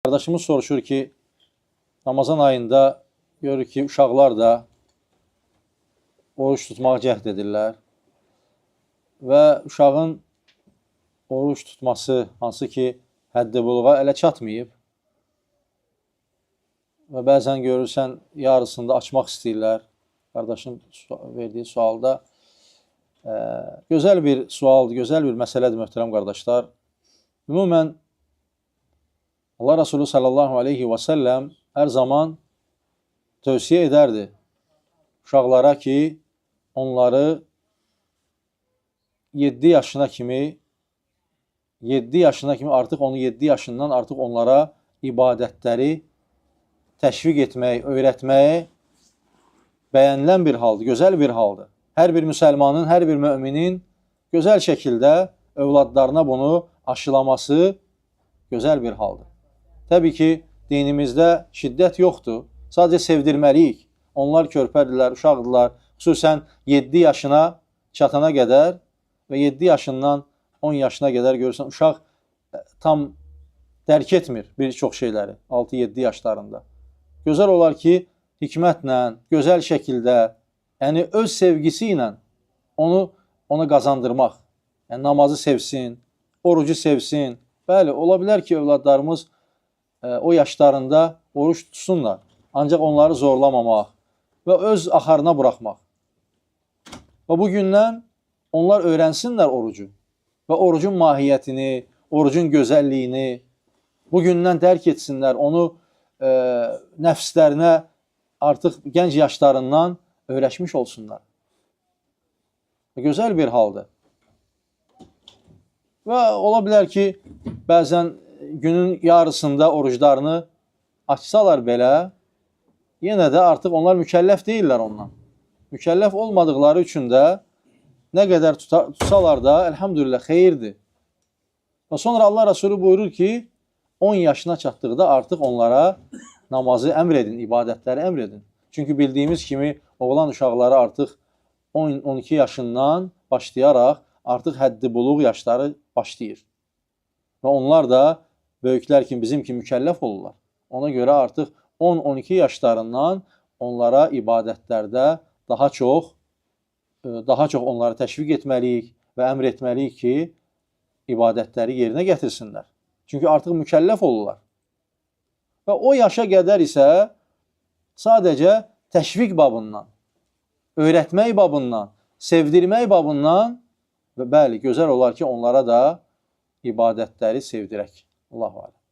Qardaşımız soruşur ki, Ramazan ayında görür ki, uşaqlar da oruç tutmağa cəhd edirlər və uşağın oruç tutması, hansı ki, həddi buluğa ələ çatmayıb və bəzən görürsən, yarısında açmaq istəyirlər. Qardaşın verdiyi sualda gözəl bir sualdır, gözəl bir məsələdir, möhtərəm qardaşlar. Ümumən, Allah Resulü sallallahu aleyhi və səlləm hər zaman tövsiyə edərdi uşaqlara ki, onları 7 yaşına kimi artıq onu 7 yaşından artıq onlara ibadətləri təşviq etmək, öyrətməyi bəyənilən bir haldır, gözəl bir haldır. Hər bir müsəlmanın, hər bir müminin gözəl şəkildə övladlarına bunu aşılaması gözəl bir haldır. Təbii ki, dinimizdə şiddət yoxdur. Sadəcə sevdirməliyik. Onlar körpədirlər, uşaqdırlar. Xüsusən 7 yaşına çatana qədər və 7 yaşından 10 yaşına qədər görürsən, uşaq tam dərk etmir bir çox şeyləri 6-7 yaşlarında. Gözəl olar ki, hikmətlə, gözəl şəkildə, yəni öz sevgisi ilə ona qazandırmaq. Yəni namazı sevsin, orucu sevsin. Bəli, ola bilər ki, övladlarımız o yaşlarında oruç tutsunlar. Ancaq onları zorlamamaq və öz axarına buraxmaq. Və bugündən onlar öyrənsinlər orucu və orucun mahiyyətini, orucun gözəlliyini bugündən dərk etsinlər, onu nəfslərinə artıq gənc yaşlarından öyrəşmiş olsunlar. Gözəl bir haldır. Və ola bilər ki, bəzən günün yarısında oruclarını açsalar belə, yenə də artıq onlar mükəlləf deyirlər ondan. Mükəlləf olmadıqları üçün də nə qədər tutsalar da, əlhamdülillah, xeyirdir. Və sonra Allah Resulü buyurur ki, 10 yaşına çatdıqda artıq onlara namazı əmr edin, ibadətləri əmr edin. Çünki bildiyimiz kimi, oğlan uşaqları artıq 10-12 yaşından başlayaraq artıq həddi buluğ yaşları başlayır. Və onlar da böyüklər kimi, bizim kimi mükəlləf olurlar. Ona görə artıq 10-12 yaşlarından onlara ibadətlərdə daha çox onları təşviq etməliyik və əmr etməliyik ki, ibadətləri yerinə gətirsinlər. Çünki artıq mükəlləf olurlar. Və o yaşa qədər isə sadəcə təşviq babından, öyrətmək babından, sevdirmək babından və bəli, gözəl olar ki, onlara da ibadətləri sevdirək. Allahu aləm.